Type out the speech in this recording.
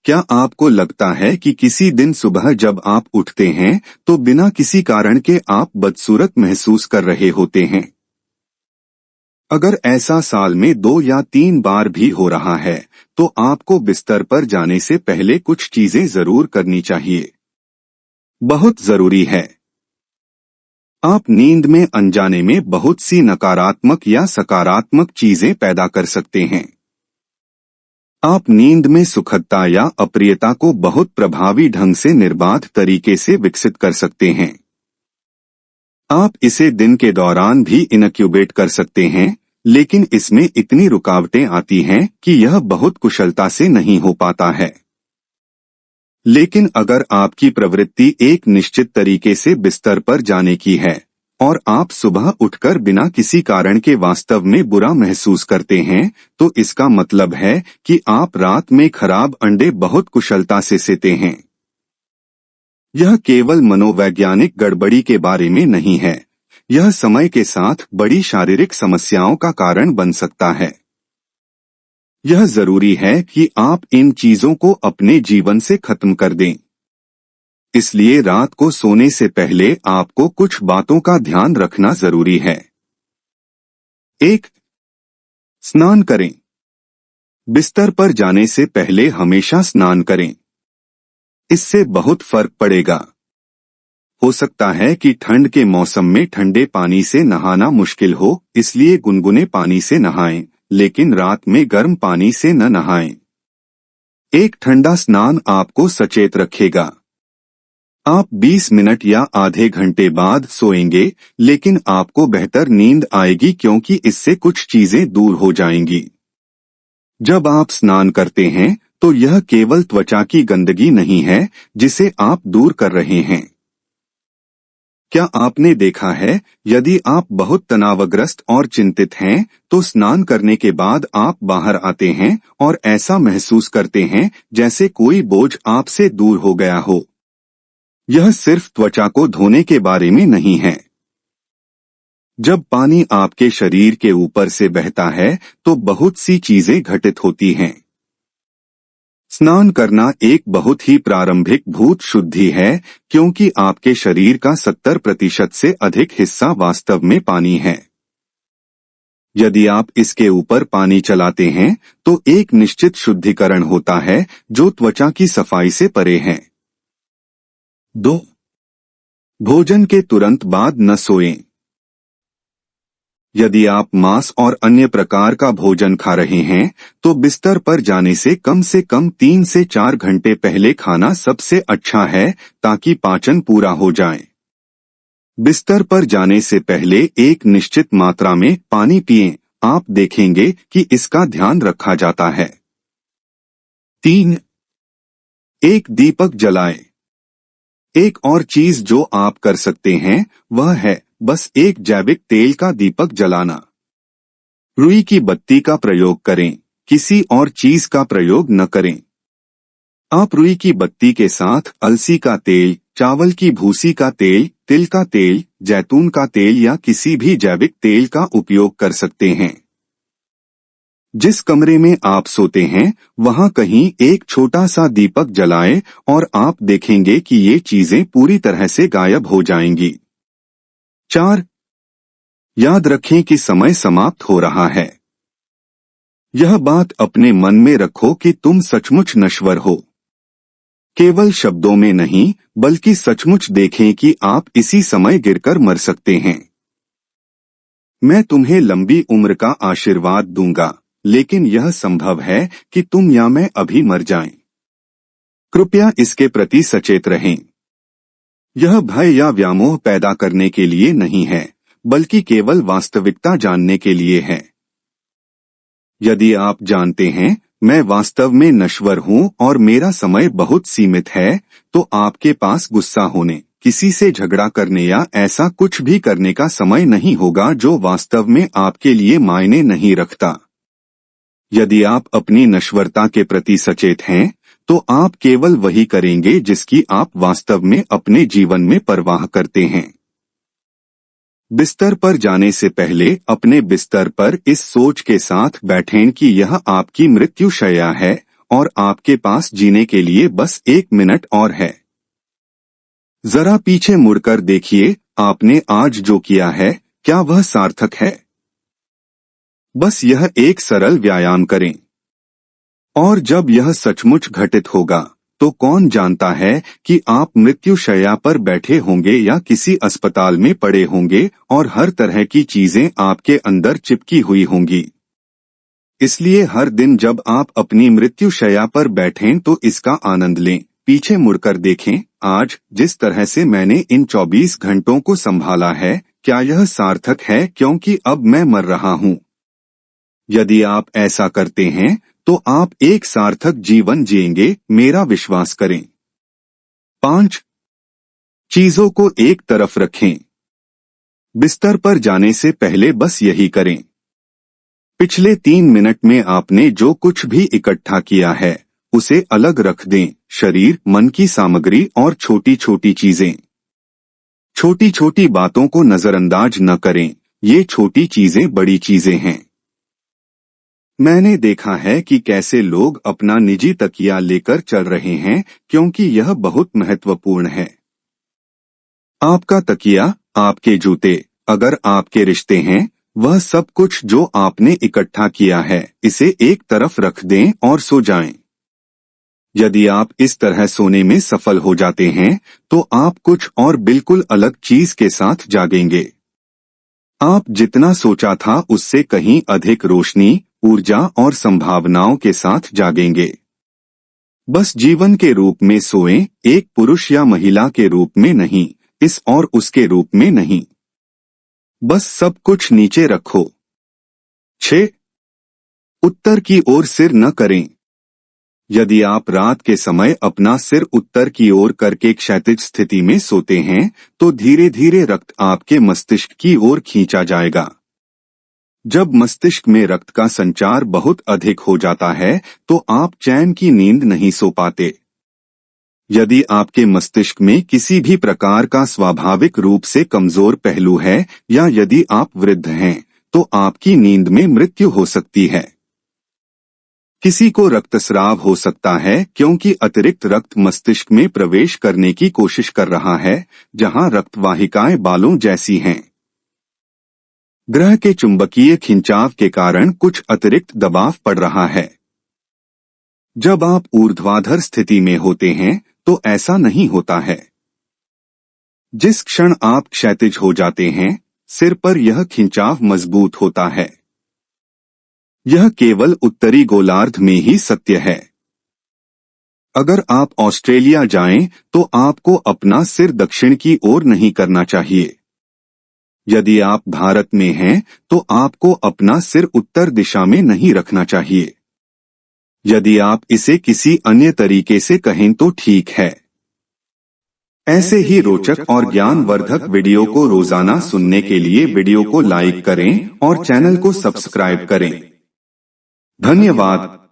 क्या आपको लगता है कि किसी दिन सुबह जब आप उठते हैं तो बिना किसी कारण के आप बदसूरत महसूस कर रहे होते हैं? अगर ऐसा साल में 2 या 3 बार भी हो रहा है, तो आपको बिस्तर पर जाने से पहले कुछ चीजें जरूर करनी चाहिए। बहुत जरूरी है। आप नींद में अनजाने में बहुत सी नकारात्मक या सकारात्मक चीजें पैदा कर सकते हैं। आप नींद में सुखदता या अप्रियता को बहुत प्रभावी ढंग से निर्बाध तरीके से विकसित कर सकते हैं। आप इसे दिन के दौरान भी इनक्यूबेट कर सकते हैं, लेकिन इसमें इतनी रुकावटें आती हैं कि यह बहुत कुशलता से नहीं हो पाता है। लेकिन अगर आपकी प्रवृत्ति एक निश्चित तरीके से बिस्तर पर जाने की है और आप सुबह उठकर बिना किसी कारण के वास्तव में बुरा महसूस करते हैं, तो इसका मतलब है कि आप रात में खराब अंडे बहुत कुशलता से सेते हैं। यह केवल मनोवैज्ञानिक गड़बड़ी के बारे में नहीं है, यह समय के साथ बड़ी शारीरिक समस्याओं का कारण बन सकता है। यह जरूरी है कि आप इन चीजों को अपने जीवन से खत्म कर दें। इसलिए रात को सोने से पहले आपको कुछ बातों का ध्यान रखना जरूरी है। 1. स्नान करें। बिस्तर पर जाने से पहले हमेशा स्नान करें। इससे बहुत फर्क पड़ेगा। हो सकता है कि ठंड के मौसम में ठंडे पानी से नहाना मुश्किल हो, इसलिए गुनगुने पानी से नहाएं, लेकिन रात में गर्म पानी से न नहाएं। एक ठंडा स्नान आपको सचेत रखेगा। आप 20 मिनट या आधे घंटे बाद सोएंगे, लेकिन आपको बेहतर नींद आएगी क्योंकि इससे कुछ चीजें दूर हो जाएंगी। जब आप स्नान करते हैं तो यह केवल त्वचा की गंदगी नहीं है जिसे आप दूर कर रहे हैं। क्या आपने देखा है, यदि आप बहुत तनावग्रस्त और चिंतित हैं, तो स्नान करने के बाद आप बाहर आते हैं और ऐसा महसूस करते हैं जैसे कोई बोझ आपसे दूर हो गया हो। यह सिर्फ त्वचा को धोने के बारे में नहीं है। जब पानी आपके शरीर के ऊपर से बहता है तो बहुत सी चीजें घटित होती हैं। स्नान करना एक बहुत ही प्रारंभिक भूत शुद्धि है, क्योंकि आपके शरीर का 70% से अधिक हिस्सा वास्तव में पानी है। यदि आप इसके ऊपर पानी चलाते हैं तो एक निश्चित शुद्धिकरण होता है जो त्वचा की सफाई से परे है। 2. भोजन के तुरंत बाद न सोएं। यदि आप मांस और अन्य प्रकार का भोजन खा रहे हैं तो बिस्तर पर जाने से कम 3 से 4 घंटे पहले खाना सबसे अच्छा है, ताकि पाचन पूरा हो जाए। बिस्तर पर जाने से पहले एक निश्चित मात्रा में पानी पिएं, आप देखेंगे कि इसका ध्यान रखा जाता है। 3. एक दीपक जलाएं। एक और चीज जो आप कर सकते हैं वह है बस एक जैविक तेल का दीपक जलाना। रुई की बत्ती का प्रयोग करें, किसी और चीज का प्रयोग न करें। आप रुई की बत्ती के साथ अलसी का तेल, चावल की भूसी का तेल, तिल का तेल, जैतून का तेल या किसी भी जैविक तेल का उपयोग कर सकते हैं। जिस कमरे में आप सोते हैं वहां कहीं एक छोटा सा दीपक जलाएं और आप देखेंगे कि ये चीजें पूरी तरह से गायब हो जाएंगी। 4. याद रखें कि समय समाप्त हो रहा है। यह बात अपने मन में रखो कि तुम सचमुच नश्वर हो। केवल शब्दों में नहीं, बल्कि सचमुच देखें कि आप इसी समय गिरकर मर सकते हैं। मैं तुम्हें लंबी उम्र का आशीर्वाद दूंगा, लेकिन यह संभव है कि तुम या मैं अभी मर जाएं। कृपया इसके प्रति सचेत रहें। यह भय या व्यामोह पैदा करने के लिए नहीं है, बल्कि केवल वास्तविकता जानने के लिए है। यदि आप जानते हैं मैं वास्तव में नश्वर हूं और मेरा समय बहुत सीमित है, तो आपके पास गुस्सा होने, किसी से झगड़ा करने या ऐसा कुछ भी करने का समय नहीं होगा जो वास्तव में आपके लिए मायने नहीं रखता। यदि आप अपनी नश्वरता के प्रति सचेत हैं, तो आप केवल वही करेंगे जिसकी आप वास्तव में अपने जीवन में परवाह करते हैं। बिस्तर पर जाने से पहले अपने बिस्तर पर इस सोच के साथ बैठें कि यह आपकी मृत्युशैया है और आपके पास जीने के लिए बस 1 मिनट और है। जरा पीछे मुड़कर देखिए, आपने आज जो किया है, क्या वह सार्थक है? बस यह एक सरल व्यायाम करें। और जब यह सचमुच घटित होगा, तो कौन जानता है कि आप मृत्युशैया पर बैठे होंगे या किसी अस्पताल में पड़े होंगे और हर तरह की चीजें आपके अंदर चिपकी हुई होंगी। इसलिए हर दिन जब आप अपनी मृत्युशैया पर बैठें तो इसका आनंद लें। पीछे मुड़कर देखें, आज जिस तरह से मैंने इन 24 घंटों को संभाला है, क्या यह सार्थक है क्योंकि अब मैं मर रहा हूँ? यदि आप ऐसा करते हैं तो आप एक सार्थक जीवन जिएंगे, मेरा विश्वास करें। 5. चीजों को एक तरफ रखें। बिस्तर पर जाने से पहले बस यही करें। पिछले 3 मिनट में आपने जो कुछ भी इकट्ठा किया है, उसे अलग रख दें। शरीर, मन की सामग्री और छोटी छोटी चीजें। छोटी छोटी बातों को नजरअंदाज न करें, ये छोटी चीजें बड़ी चीजें हैं। मैंने देखा है कि कैसे लोग अपना निजी तकिया लेकर चल रहे हैं, क्योंकि यह बहुत महत्वपूर्ण है। आपका तकिया, आपके जूते, अगर आपके रिश्ते हैं, वह सब कुछ जो आपने इकट्ठा किया है, इसे एक तरफ रख दें और सो जाएं। यदि आप इस तरह सोने में सफल हो जाते हैं, तो आप कुछ और बिल्कुल अलग चीज के साथ जागेंगे। आप जितना सोचा था उससे कहीं अधिक रोशनी, ऊर्जा और संभावनाओं के साथ जागेंगे। बस जीवन के रूप में सोएं, एक पुरुष या महिला के रूप में नहीं, इस और उसके रूप में नहीं। बस सब कुछ नीचे रखो। 6. उत्तर की ओर सिर न करें। यदि आप रात के समय अपना सिर उत्तर की ओर करके क्षैतिज स्थिति में सोते हैं, तो धीरे धीरे रक्त आपके मस्तिष्क की ओर खींचा जाएगा। जब मस्तिष्क में रक्त का संचार बहुत अधिक हो जाता है, तो आप चैन की नींद नहीं सो पाते। यदि आपके मस्तिष्क में किसी भी प्रकार का स्वाभाविक रूप से कमजोर पहलू है, या यदि आप वृद्ध हैं, तो आपकी नींद में मृत्यु हो सकती है। किसी को रक्तस्राव हो सकता है क्योंकि अतिरिक्त रक्त मस्तिष्क में प्रवेश करने की कोशिश कर रहा है, जहां रक्तवाहिकाएं बालों जैसी हैं। ग्रह के चुंबकीय खिंचाव के कारण कुछ अतिरिक्त दबाव पड़ रहा है। जब आप ऊर्ध्वाधर स्थिति में होते हैं, तो ऐसा नहीं होता है। जिस क्षण आप क्षैतिज हो जाते हैं, सिर पर यह खिंचाव मजबूत होता है। यह केवल उत्तरी गोलार्ध में ही सत्य है। अगर आप ऑस्ट्रेलिया जाएं, तो आपको अपना सिर दक्षिण की ओर नहीं करना चाहिए। यदि आप भारत में हैं, तो आपको अपना सिर उत्तर दिशा में नहीं रखना चाहिए। यदि आप इसे किसी अन्य तरीके से कहें तो ठीक है। ऐसे ही रोचक और ज्ञानवर्धक वीडियो को रोजाना सुनने के लिए वीडियो को लाइक करें और चैनल को सब्सक्राइब करें। धन्यवाद।